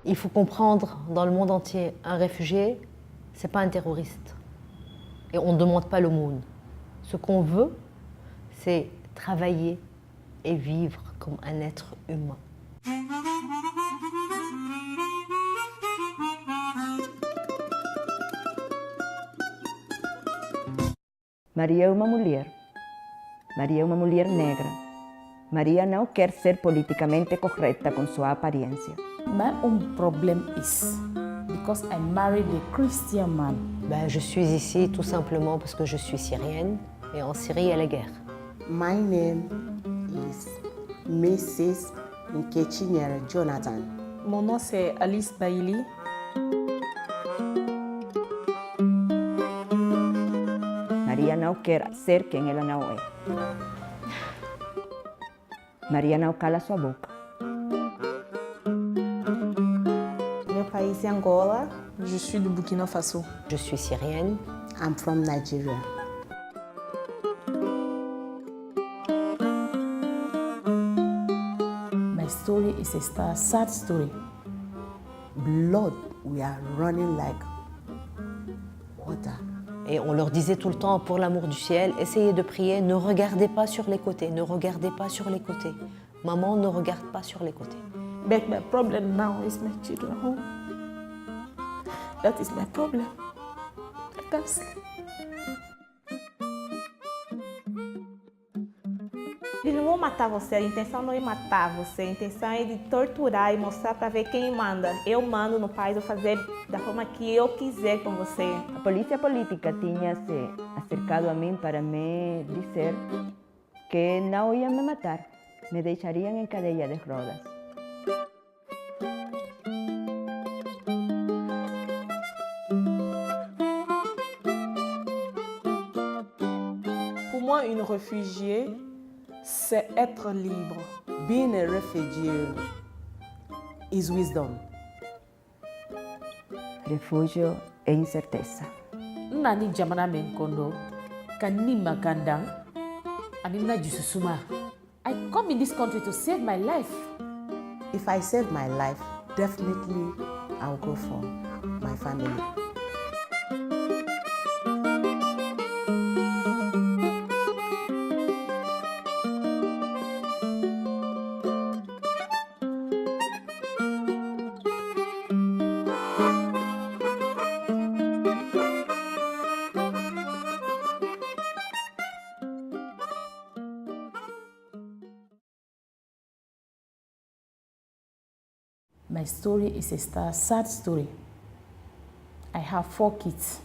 Il faut comprendre dans le monde entier, un réfugié, ce n'est pas un terroriste. Et on ne demande pas l'aumône. Ce qu'on veut, c'est travailler et vivre comme un être humain. Maria é uma mulher. Maria é uma mulher negra. Maria não quer ser politicamente correta com sua aparência. My own problem is because I married a Christian man. Je suis ici tout simplement parce que je suis syrienne et en Syrie, il y a la guerre. My name is Mrs. Nkechinyere Jonathan. Mon nom c'est Alice Bailey. Maria não quer ser quem ela não é. Maria não cala sua boca. Meu país é Angola. Je suis du Burkina Faso. Je suis syrienne. I'm from Nigeria. My story is a sad story. Blood, we are running like water. Et on leur disait tout le temps, pour l'amour du ciel, essayez de prier, ne regardez pas sur les côtés, ne regardez pas sur les côtés. Maman, ne regarde pas sur les côtés. But my problem now is my children home. That is my problem. I can't sleep. Eles não vão matar você, a intenção não é matar você, a intenção é de torturar e mostrar para ver quem manda. Eu mando no país, vou fazer da forma que eu quiser com você. A polícia política tinha se acercado a mim para me dizer que não iam me matar, me deixariam em cadeia de rodas. Pour moi, une réfugiée, c'est être libre. Being a refugee is wisdom. Refúgio é incerteza. Nani jamana men kondo, kanima kandang, anina jususuma. I come in this country to save my life. If I save my life, definitely I'll go for my family. My story is a sad story. I have 4 kids.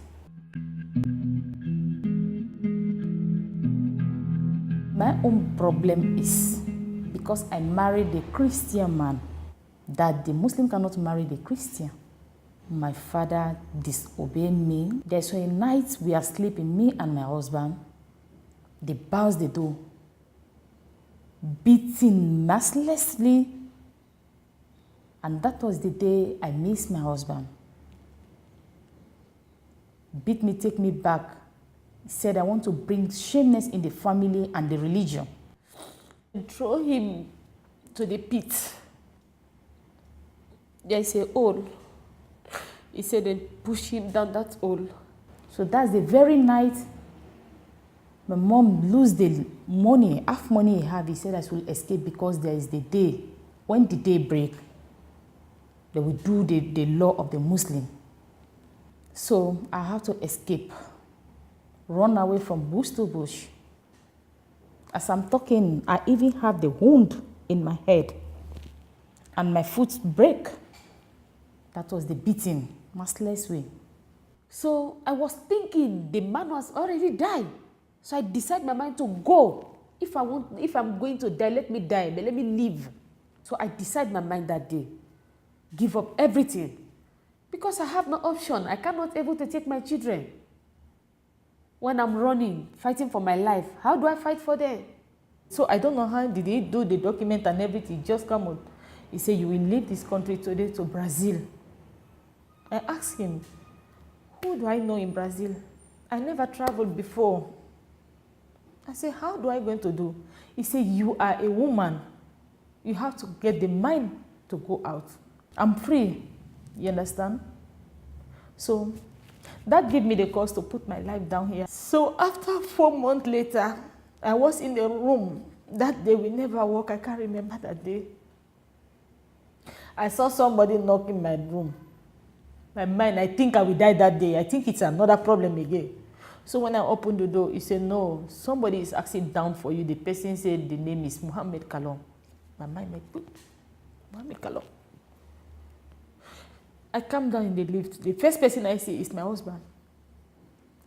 My own problem is because I married a Christian man, that the Muslim cannot marry the Christian. My father disobeyed me. There's a night we are sleeping, me and my husband. They bounced the door, beating mercilessly. And that was the day I missed my husband. Beat me, take me back. He said, I want to bring shameness in the family and the religion. And throw him to the pit. There is a hole. He said, then push him down that hole. So that's the very night my mom lose the money, half money he have. He said I should escape because there is the day, when the day break, they will do the law of the Muslim. So I have to escape, run away from bush to bush. As I'm talking, I even have the wound in my head and my foot break. That was the beating, merciless way. So I was thinking the man was already died. So I decided my mind to go. If I'm going to die, let me die, but let me live. So I decided my mind that day. Give up everything because I have no option. I cannot able to take my children. When I'm running, fighting for my life, how do I fight for them? So I don't know how did he do the document and everything. Just come out. He said, you will leave this country today to Brazil. I asked him, who do I know in Brazil? I never traveled before. I said, how do I going to do? He said, you are a woman. You have to get the mind to go out. I'm free. You understand? So that gave me the cause to put my life down here. So after 4 months later, I was in the room. That day we never walk. I can't remember that day. I saw somebody knock in my room. My mind, I think I will die that day. I think it's another problem again. So when I opened the door, he said, no, somebody is asking down for you. The person said the name is Mohammed Kalon. My mind went, boop, Mohammed Kalon. I come down in the lift. The first person I see is my husband.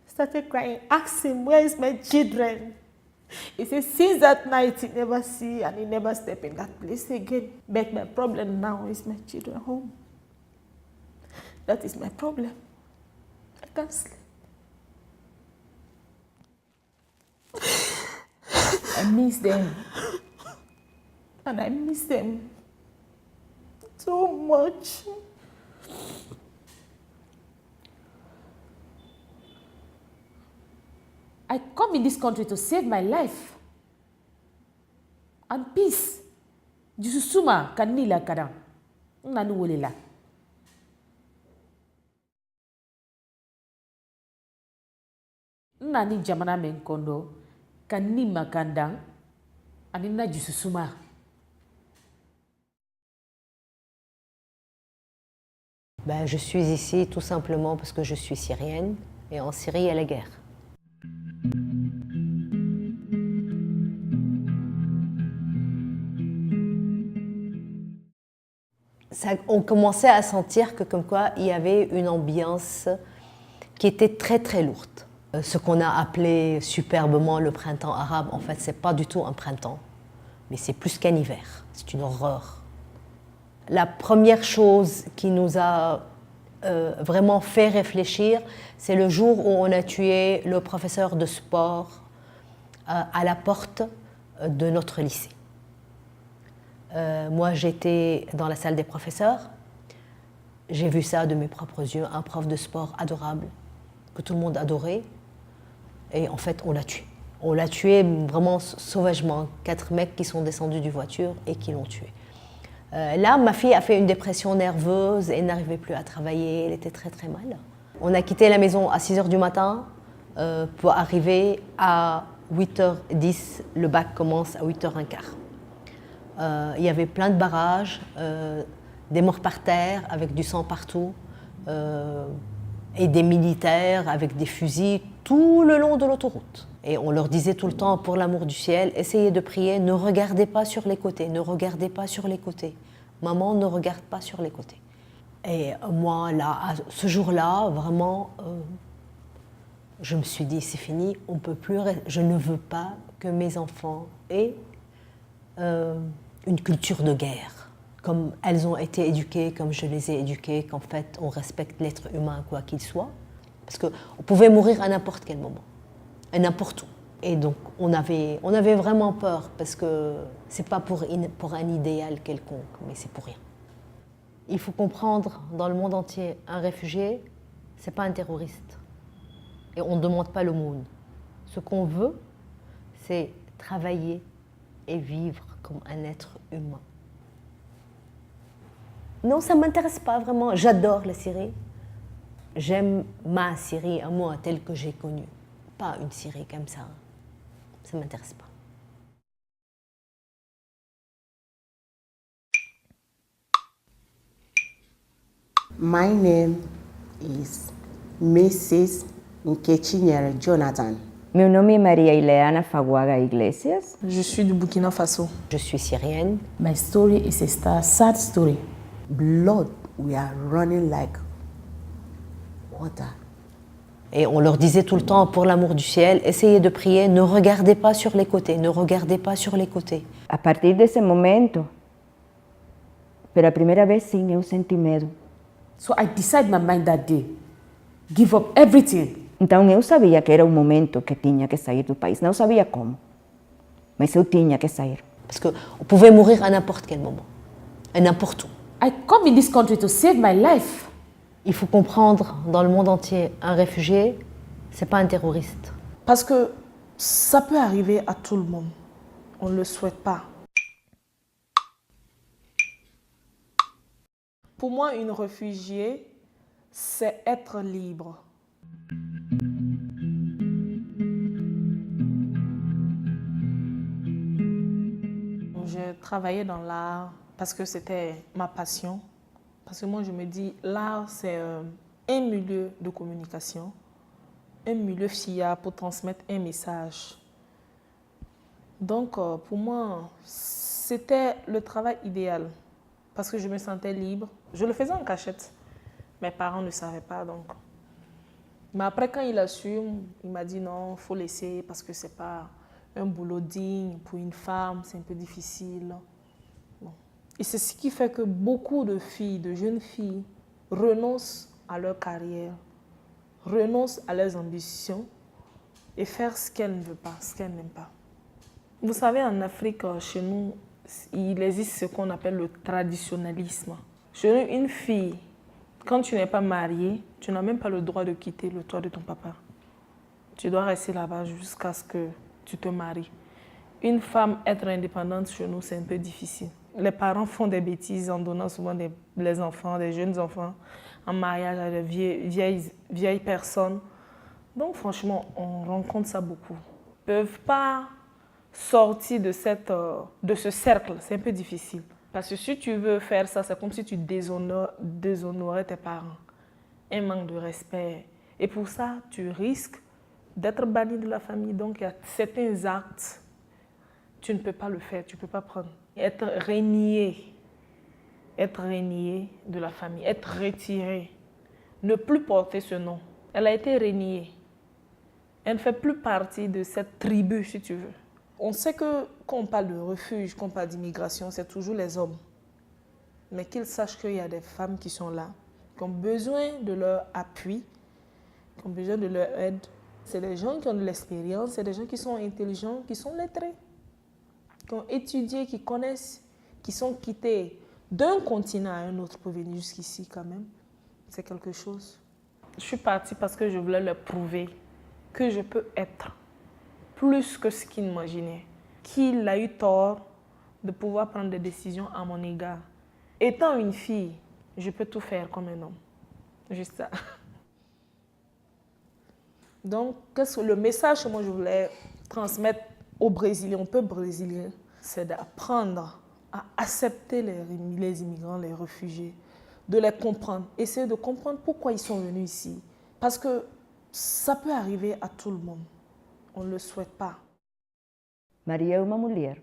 Started crying, asked him, where is my children? He said, since that night, he never see and he never step in that place again. But my problem now is my children home. That is my problem. I can't sleep. I miss them. And I miss them so much. I come in this country to save my life and peace. Jususuma kanila kadang. Nanu wolela. Nani jamana menkondo kanima kandang anina jususuma. Ben, je suis ici tout simplement parce que je suis syrienne et en Syrie, il y a la guerre. On commençait à sentir que comme quoi il y avait une ambiance qui était très très lourde. Ce qu'on a appelé superbement le printemps arabe, en fait, c'est pas du tout un printemps, mais c'est plus qu'un hiver. C'est une horreur. La première chose qui nous a vraiment fait réfléchir, c'est le jour où on a tué le professeur de sport à la porte de notre lycée. Moi, j'étais dans la salle des professeurs. J'ai vu ça de mes propres yeux, un prof de sport adorable, que tout le monde adorait. Et en fait, on l'a tué. On l'a tué vraiment sauvagement. 4 mecs qui sont descendus du voiture et qui l'ont tué. Là, ma fille a fait une dépression nerveuse et n'arrivait plus à travailler. Elle était très très mal. On a quitté la maison à 6h du matin pour arriver à 8h10. Le bac commence à 8h15. Il y avait plein de barrages, des morts par terre avec du sang partout et des militaires avec des fusils tout le long de l'autoroute. Et on leur disait tout le temps, pour l'amour du ciel, essayez de prier, ne regardez pas sur les côtés, ne regardez pas sur les côtés. Maman, ne regarde pas sur les côtés. Et moi, là, ce jour-là, vraiment, je me suis dit, c'est fini, on peut plus. Je ne veux pas que mes enfants aient une culture de guerre, comme elles ont été éduquées, comme je les ai éduquées, qu'en fait, on respecte l'être humain, quoi qu'il soit. Parce qu'on pouvait mourir à n'importe quel moment, à n'importe où. Et donc, on avait vraiment peur, parce que ce n'est pas pour un idéal quelconque, mais c'est pour rien. Il faut comprendre, dans le monde entier, un réfugié, ce n'est pas un terroriste. Et on ne demande pas l'aumône. Ce qu'on veut, c'est travailler et vivre comme un être humain. Non, ça ne m'intéresse pas vraiment. J'adore la Syrie. J'aime ma Syrie à moi, telle que j'ai connue. Pas une Syrie comme ça. Ça ne m'intéresse pas. My name is Mrs. Nkechinyere Jonathan. Meu nome é Maria Ileana Faguaga Iglesias. Je suis du Burkina Faso. Je suis syrienne. My story is a sad story. Blood, we are running like water. Et on leur disait tout le temps, pour l'amour du ciel, essayez de prier, ne regardez pas sur les côtés, ne regardez pas sur les côtés. A partir desse momento, pela primeira vez, sim, eu senti medo. So I decided my mind that day, give up everything. Então eu sabia que era o momento que tinha que sair do país. Não sabia como, mas eu tinha que sair. Parce qu'on pouvait mourir à n'importe quel moment, à n'importe où. I come in this country to save my life. Il faut comprendre, dans le monde entier, un réfugié, ce n'est pas un terroriste. Parce que ça peut arriver à tout le monde. On ne le souhaite pas. Pour moi, une réfugiée, c'est être libre. J'ai travaillé dans l'art parce que c'était ma passion. Parce que moi, je me dis, l'art, c'est un milieu de communication, un milieu fiable pour transmettre un message. Donc, pour moi, c'était le travail idéal parce que je me sentais libre. Je le faisais en cachette. Mes parents ne savaient pas, donc. Mais après, quand il a su, il m'a dit non, il faut laisser parce que ce n'est pas un boulot digne pour une femme, c'est un peu difficile. Bon. Et c'est ce qui fait que beaucoup de filles, de jeunes filles, renoncent à leur carrière, renoncent à leurs ambitions et faire ce qu'elles ne veulent pas, ce qu'elles n'aiment pas. Vous savez, en Afrique, chez nous, il existe ce qu'on appelle le traditionnalisme. Chez nous, une fille, quand tu n'es pas mariée, tu n'as même pas le droit de quitter le toit de ton papa. Tu dois rester là-bas jusqu'à ce que tu te maries. Une femme, être indépendante chez nous, c'est un peu difficile. Les parents font des bêtises en donnant souvent les enfants, des jeunes enfants, en mariage à de vieilles personnes. Donc franchement, on rencontre ça beaucoup. Ils ne peuvent pas sortir de ce cercle, c'est un peu difficile. Parce que si tu veux faire ça, c'est comme si tu déshonorais tes parents. Un manque de respect. Et pour ça, tu risques d'être banni de la famille. Donc il y a certains actes, tu ne peux pas le faire, tu ne peux pas prendre. Être renié de la famille, être retiré, ne plus porter ce nom. Elle a été reniée. Elle ne fait plus partie de cette tribu, si tu veux. On sait que quand on parle de refuge, quand on parle d'immigration, c'est toujours les hommes. Mais qu'ils sachent qu'il y a des femmes qui sont là, qui ont besoin de leur appui, qui ont besoin de leur aide. C'est des gens qui ont de l'expérience, c'est des gens qui sont intelligents, qui sont lettrés, qui ont étudié, qui connaissent, qui sont quittés d'un continent à un autre pour venir jusqu'ici quand même. C'est quelque chose. Je suis partie parce que je voulais leur prouver que je peux être plus que ce qu'il imaginait, qu'il a eu tort de pouvoir prendre des décisions à mon égard. Étant une fille, je peux tout faire comme un homme. Juste ça. Donc, le message que moi je voulais transmettre aux Brésiliens, au peuple brésilien, c'est d'apprendre à accepter les immigrants, les réfugiés, de les comprendre, essayer de comprendre pourquoi ils sont venus ici. Parce que ça peut arriver à tout le monde. On ne le souhaite pas. Maria é uma mulher.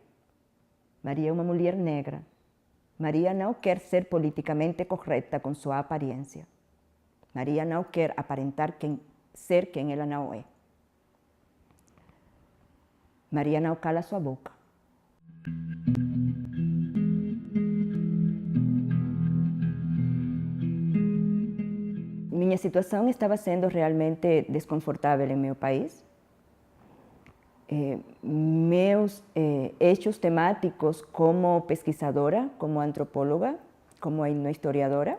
Maria é uma mulher negra. Maria não quer ser politicamente correta com sua aparência. Maria não quer aparentar ser quem ela não é. Maria não cala sua boca. Minha situação estava sendo realmente desconfortável em meu país. Meus eixos temáticos como pesquisadora, como antropóloga, como historiadora,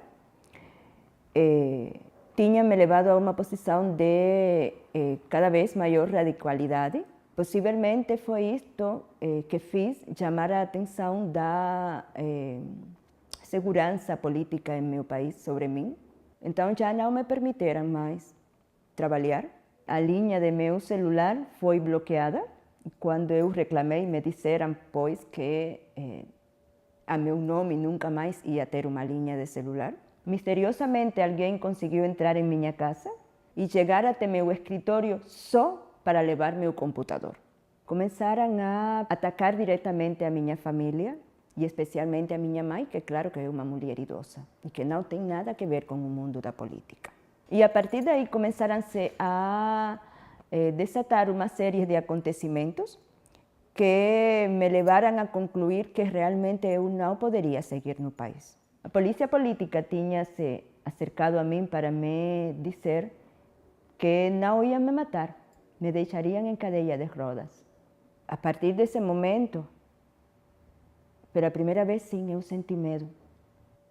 tinham me levado a uma posição de cada vez maior radicalidade. Possivelmente foi isto que fiz chamar a atenção da segurança política em meu país sobre mim. Então já não me permitiram mais trabalhar. A linha de meu celular foi bloqueada. Quando eu reclamei, me disseram, pois, que a meu nome nunca mais ia ter uma linha de celular. Misteriosamente, alguém conseguiu entrar em minha casa e chegar até meu escritório só para levar meu computador. Começaram a atacar diretamente a minha família e especialmente a minha mãe, que claro que é uma mulher idosa e que não tem nada a ver com o mundo da política. E a partir daí começaram-se a desatar uma série de acontecimentos que me levaram a concluir que realmente eu não poderia seguir no país. A polícia política tinha se acercado a mim para me dizer que não iam me matar, me deixariam em cadeia de rodas. A partir desse momento, pela primeira vez, sim, eu senti medo.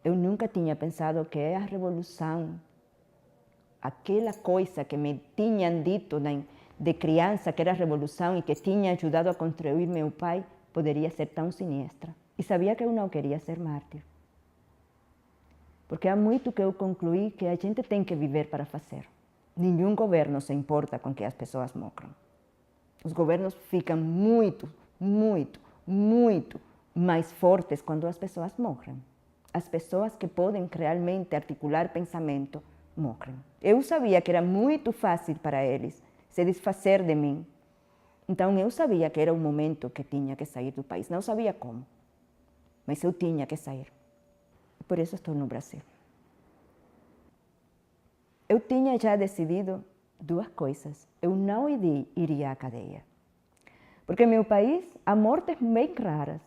Eu nunca tinha pensado que a revolução, aquela coisa que me tinham dito de criança que era a revolução e que tinha ajudado a construir meu pai, poderia ser tão sinistra. E sabia que eu não queria ser mártir. Porque há muito que eu concluí que a gente tem que viver para fazer. Nenhum governo se importa com que as pessoas morram. Os governos ficam muito mais fortes quando as pessoas morrem. As pessoas que podem realmente articular pensamento morrem. Eu sabia que era muito fácil para eles se desfazer de mim. Então eu sabia que era o momento que tinha que sair do país. Não sabia como, mas eu tinha que sair. Por isso estou no Brasil. Eu tinha já decidido duas coisas. Eu não iria à cadeia. Porque em meu país há mortes bem raras.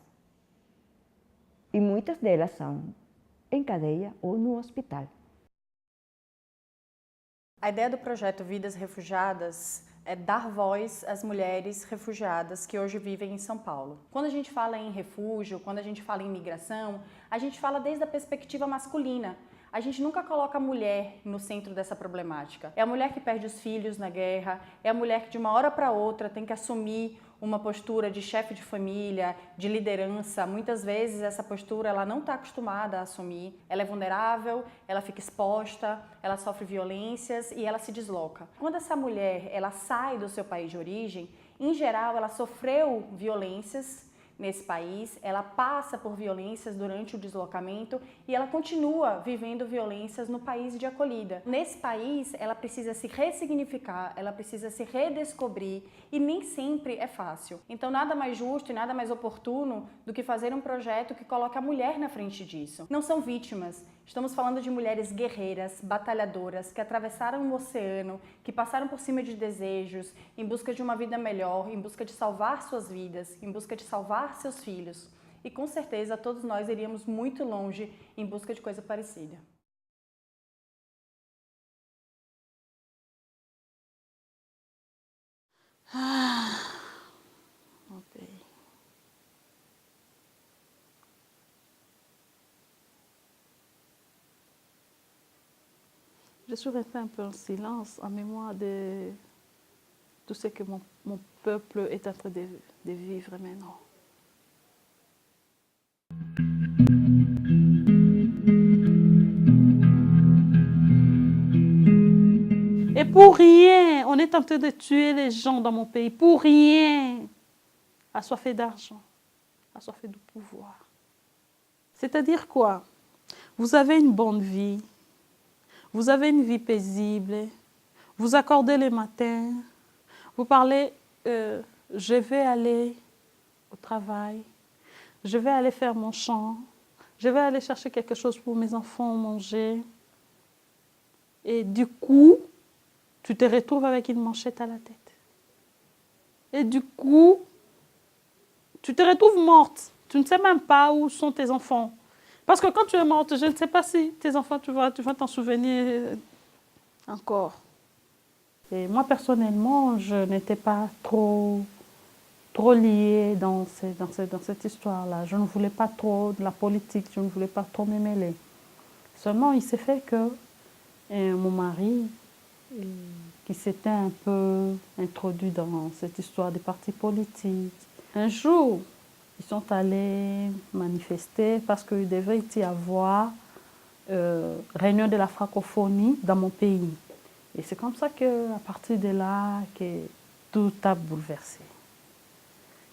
E muitas delas são em cadeia ou no hospital. A ideia do projeto Vidas Refugiadas é dar voz às mulheres refugiadas que hoje vivem em São Paulo. Quando a gente fala em refúgio, quando a gente fala em migração, a gente fala desde a perspectiva masculina. A gente nunca coloca a mulher no centro dessa problemática. É a mulher que perde os filhos na guerra, é a mulher que de uma hora para outra tem que assumir uma postura de chefe de família, de liderança. Muitas vezes essa postura ela não está acostumada a assumir. Ela é vulnerável, ela fica exposta, ela sofre violências e ela se desloca. Quando essa mulher ela sai do seu país de origem, em geral ela sofreu violências nesse país, ela passa por violências durante o deslocamento e ela continua vivendo violências no país de acolhida. Nesse país, ela precisa se ressignificar, ela precisa se redescobrir e nem sempre é fácil. Então, nada mais justo e nada mais oportuno do que fazer um projeto que coloque a mulher na frente disso. Não são vítimas. Estamos falando de mulheres guerreiras, batalhadoras, que atravessaram o oceano, que passaram por cima de desejos, em busca de uma vida melhor, em busca de salvar suas vidas, em busca de salvar seus filhos. E com certeza todos nós iríamos muito longe em busca de coisa parecida. Je suis restée un peu en silence, en mémoire de tout ce que mon peuple est en train de vivre maintenant. Et pour rien, on est en train de tuer les gens dans mon pays, pour rien, assoiffés d'argent, assoiffés de pouvoir. C'est-à-dire quoi? Vous avez une bonne vie. Vous avez une vie paisible, vous accordez les matins, vous parlez, je vais aller au travail, je vais aller faire mon champ, je vais aller chercher quelque chose pour mes enfants manger. Et du coup, tu te retrouves avec une manchette à la tête. Et du coup, tu te retrouves morte. Tu ne sais même pas où sont tes enfants. Parce que quand tu es morte, je ne sais pas si tes enfants, tu vas t'en souvenir encore. Et moi, personnellement, je n'étais pas trop liée dans cette histoire-là. Je ne voulais pas trop de la politique, je ne voulais pas trop me mêler. Seulement, il s'est fait que mon mari, qui s'était un peu introduit dans cette histoire des partis politiques, un jour, ils sont allés manifester parce qu'il devait y avoir réunion de la francophonie dans mon pays. Et c'est comme ça qu'à partir de là, que tout a bouleversé.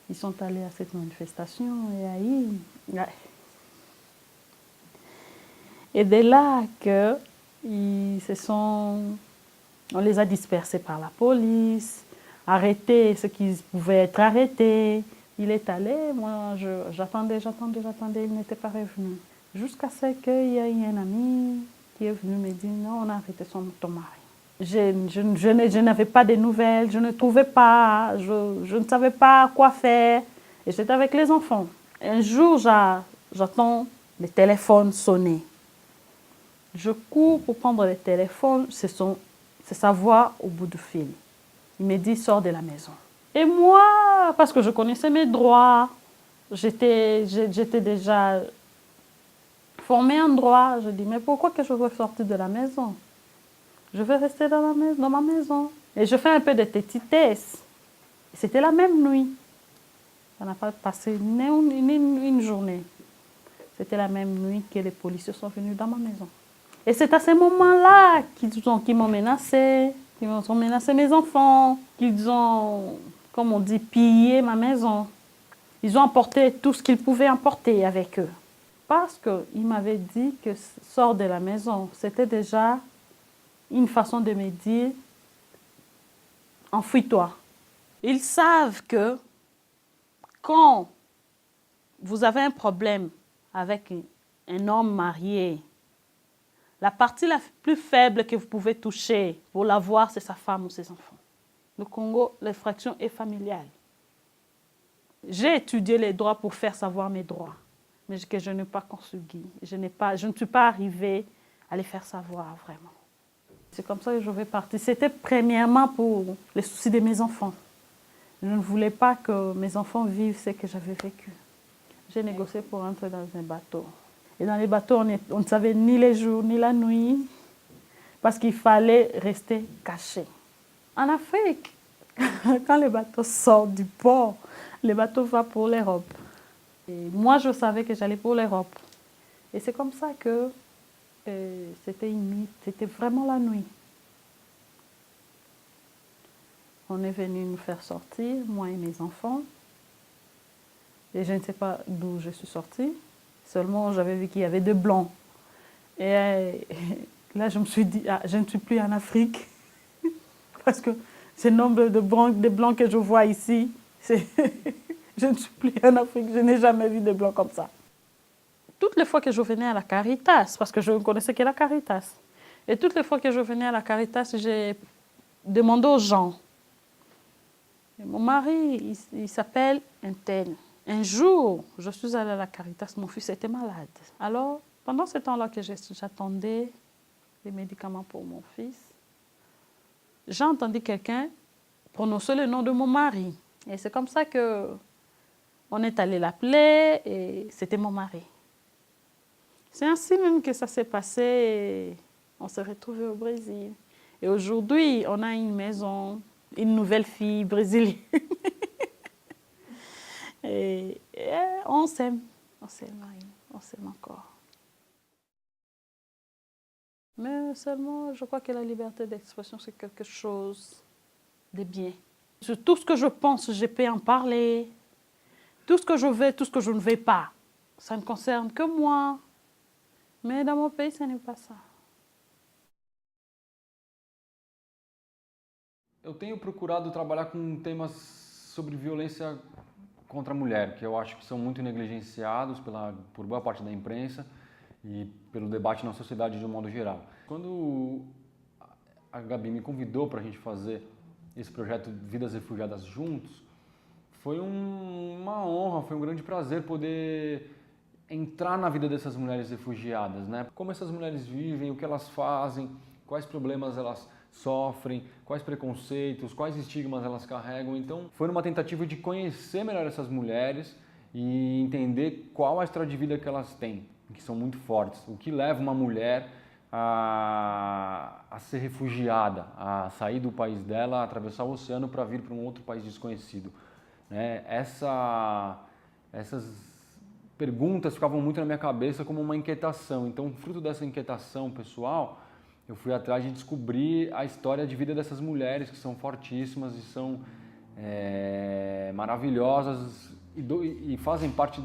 Ils sont allés à cette manifestation et de là que on les a dispersés par la police, arrêtés ceux qui pouvaient être arrêtés. Il est allé, moi j'attendais, il n'était pas revenu. Jusqu'à ce qu'il y ait un ami qui est venu me dire non, on a arrêté ton mari. Je n'avais pas de nouvelles, je ne trouvais pas, je ne savais pas quoi faire. Et j'étais avec les enfants. Un jour, j'attends le téléphone sonner. Je cours pour prendre le téléphone, c'est sa voix au bout du fil. Il me dit sors de la maison. Et moi, parce que je connaissais mes droits, j'étais déjà formée en droit, je dis mais pourquoi que je veux sortir de la maison? Je veux rester dans ma maison. Et je fais un peu de tétitesse. C'était la même nuit. Ça n'a pas passé une journée. C'était la même nuit que les policiers sont venus dans ma maison. Et c'est à ces moments-là qu'ils m'ont menacé, qu'ils ont menacé mes enfants, qu'ils ont, comme on dit, pillé ma maison. Ils ont emporté tout ce qu'ils pouvaient emporter avec eux. Parce qu'ils m'avaient dit que sors de la maison. C'était déjà une façon de me dire, enfuis-toi. Ils savent que quand vous avez un problème avec un homme marié, la partie la plus faible que vous pouvez toucher pour l'avoir, c'est sa femme ou ses enfants. Au Congo, l'infraction est familiale. J'ai étudié les droits pour faire savoir mes droits, mais que je n'ai pas consegui. Je ne suis pas arrivée à les faire savoir vraiment. C'est comme ça que je vais partir. C'était premièrement pour les soucis de mes enfants. Je ne voulais pas que mes enfants vivent ce que j'avais vécu. J'ai négocié pour entrer dans un bateau. Et dans les bateaux, on ne savait ni les jours ni la nuit, parce qu'il fallait rester caché. En Afrique, quand le bateau sort du port, le bateau va pour l'Europe. Et moi, je savais que j'allais pour l'Europe. Et c'est comme ça que c'était une nuit, c'était vraiment la nuit. On est venu nous faire sortir, moi et mes enfants. Et je ne sais pas d'où je suis sortie. Seulement, j'avais vu qu'il y avait deux blancs. Et là, je me suis dit, ah, je ne suis plus en Afrique. Parce que ce nombre de blancs que je vois ici, je ne suis plus en Afrique. Je n'ai jamais vu de blancs comme ça. Toutes les fois que je venais à la Caritas, parce que je ne connaissais que la Caritas, et toutes les fois que je venais à la Caritas, j'ai demandé aux gens. Et mon mari, il s'appelle un tel. Un jour, je suis allée à la Caritas, mon fils était malade. Alors, pendant ce temps-là que j'attendais les médicaments pour mon fils, j'ai entendu quelqu'un prononcer le nom de mon mari. Et c'est comme ça qu'on est allé l'appeler et c'était mon mari. C'est ainsi même que ça s'est passé et on s'est retrouvés au Brésil. Et aujourd'hui, on a une maison, une nouvelle fille brésilienne. Et on s'aime encore. Mais seulement, je crois que la liberté d'expression, c'est quelque chose de bien. Sur tout ce que je pense, je peux en parler. Tout ce que je veux, tout ce que je ne veux pas, ça ne concerne que moi. Mais dans mon pays, ce n'est pas ça. Eu tenho procurado trabalhar com temas sobre violência contra a mulher, que eu acho que são muito negligenciados por boa parte da imprensa e pelo debate na sociedade de um modo geral. Quando a Gabi me convidou para a gente fazer esse projeto Vidas Refugiadas Juntos, foi uma honra, foi um grande prazer poder entrar na vida dessas mulheres refugiadas, né? Como essas mulheres vivem, o que elas fazem, quais problemas elas sofrem, quais preconceitos, quais estigmas elas carregam. Então, foi uma tentativa de conhecer melhor essas mulheres e entender qual a história de vida que elas têm, que são muito fortes. O que leva uma mulher a ser refugiada, a sair do país dela, a atravessar o oceano para vir para um outro país desconhecido. Né? Essas perguntas ficavam muito na minha cabeça como uma inquietação. Então, fruto dessa inquietação pessoal, eu fui atrás de descobrir a história de vida dessas mulheres que são fortíssimas e são maravilhosas e fazem parte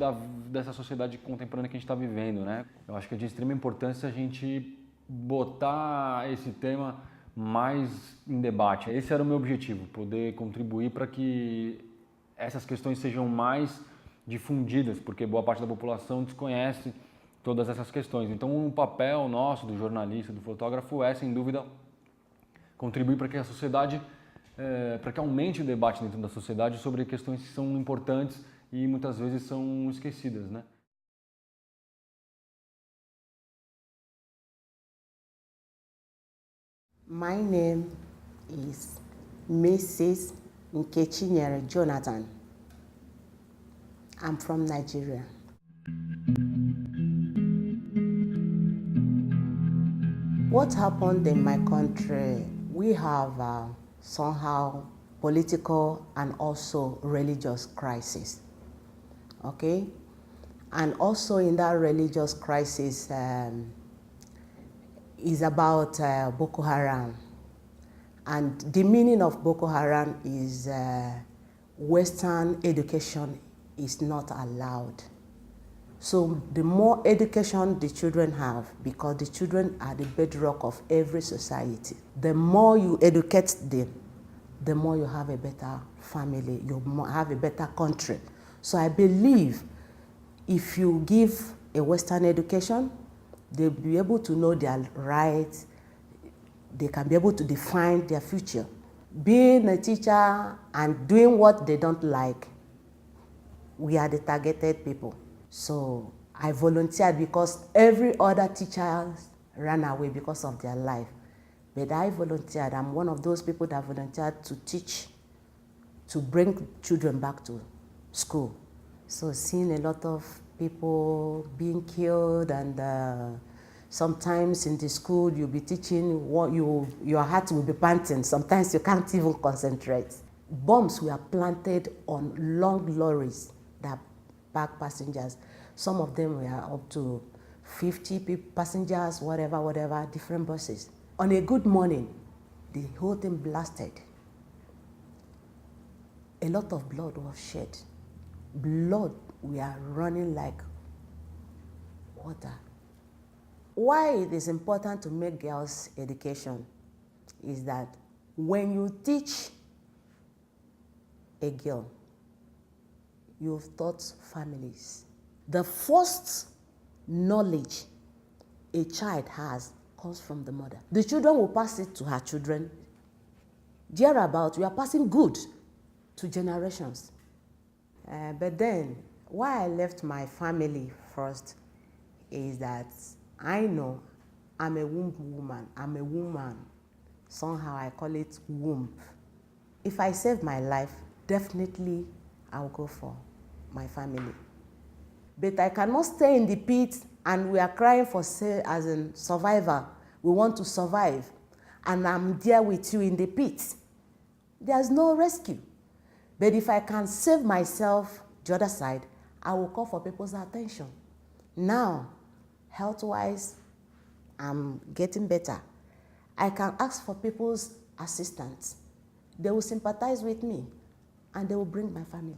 dessa sociedade contemporânea que a gente está vivendo, né? Eu acho que é de extrema importância a gente botar esse tema mais em debate. Esse era o meu objetivo, poder contribuir para que essas questões sejam mais difundidas, porque boa parte da população desconhece todas essas questões. Então, o papel nosso, do jornalista, do fotógrafo, é, sem dúvida, contribuir para que a sociedade, para que aumente o debate dentro da sociedade sobre questões que são importantes e muitas vezes são esquecidas, né? My name is Mrs. Nkechinyere Jonathan. I'm from Nigeria. What happened in my country, we have somehow political and also religious crisis, okay? And also in that religious crisis, is about Boko Haram. And the meaning of Boko Haram is Western education is not allowed. So the more education the children have, because the children are the bedrock of every society, the more you educate them, the more you have a better family, you have a better country. So I believe if you give a Western education, they'll be able to know their rights, they can be able to define their future. Being a teacher and doing what they don't like, we are the targeted people. So I volunteered because every other teacher ran away because of their life. But I volunteered. I'm one of those people that volunteered to teach, to bring children back to school. So seeing a lot of people being killed, and sometimes in the school you'll be teaching, your heart will be panting. Sometimes you can't even concentrate. Bombs were planted on long lorries that pack passengers. Some of them were up to 50 passengers, whatever, different buses. On a good morning, the whole thing blasted. A lot of blood was shed. Blood were running like water. Why it is important to make girls education is that when you teach a girl, you've taught families. The first knowledge a child has comes from the mother. The children will pass it to her children. Thereabout, we are passing good to generations. But then, why I left my family first is that I know I'm a womb woman. I'm a woman. Somehow I call it womb. If I save my life, definitely I'll go for my family. But I cannot stay in the pit and we are crying for, say, as a survivor. We want to survive. And I'm there with you in the pit. There's no rescue. But if I can save myself, the other side, I will call for people's attention. Now, health-wise, I'm getting better. I can ask for people's assistance. They will sympathize with me, and they will bring my family.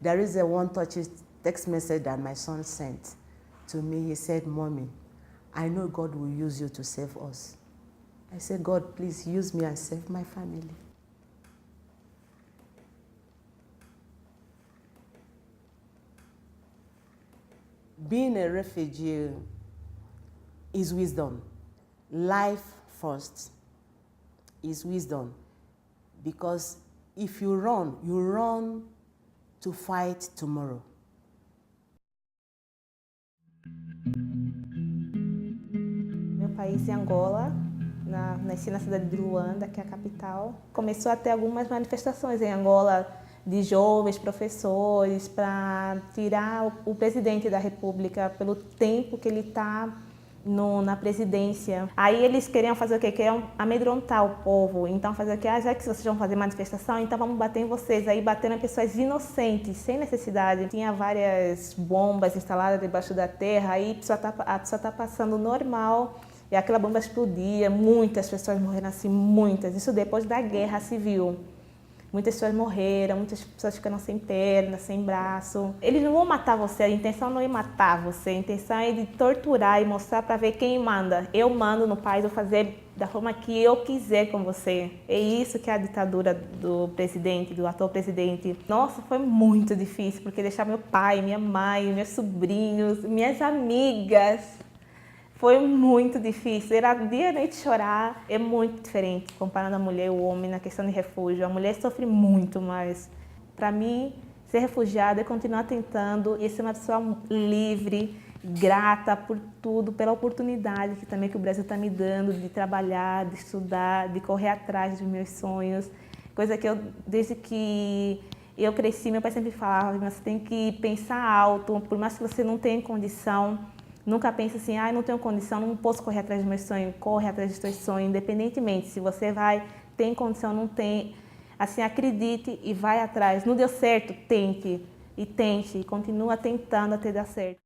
There is a one-touchy text message that my son sent to me. He said, "Mommy, I know God will use you to save us." I said, "God, please use me and save my family." Being a refugee is wisdom. Life first is wisdom. Because if you run to fight tomorrow. Meu país é Angola, nasci na cidade de Luanda, que é a capital. Começou a ter algumas manifestações em Angola de jovens professores para tirar o presidente da República pelo tempo que ele está na presidência. Aí eles queriam fazer o quê? Queriam amedrontar o povo. Então fazer o quê? Já que vocês vão fazer manifestação, então vamos bater em vocês. Aí bateram em pessoas inocentes, sem necessidade. Tinha várias bombas instaladas debaixo da terra, aí a pessoa tá passando normal e aquela bomba explodia. Muitas pessoas morreram assim, muitas. Isso depois da guerra civil. Muitas pessoas morreram, muitas pessoas ficaram sem perna, sem braço. Eles não vão matar você, a intenção não é matar você, a intenção é de torturar e mostrar para ver quem manda. Eu mando no país, vou fazer da forma que eu quiser com você. É isso que é a ditadura do presidente, do atual presidente. Nossa, foi muito difícil, porque deixar meu pai, minha mãe, meus sobrinhos, minhas amigas... Foi muito difícil, era dia e noite chorar, é muito diferente comparando a mulher e o homem na questão de refúgio. A mulher sofre muito mais. Para mim, ser refugiada é continuar tentando e ser uma pessoa livre, grata por tudo, pela oportunidade que o Brasil está me dando de trabalhar, de estudar, de correr atrás dos meus sonhos. Coisa que desde que eu cresci, meu pai sempre falava, você tem que pensar alto, por mais que você não tenha condição. Nunca pense assim, não tenho condição, não posso correr atrás do meu sonho. Corre atrás dos teus sonhos, independentemente. Se você tem condição, não tem, assim, acredite e vai atrás. Não deu certo, tente. E continua tentando até dar certo.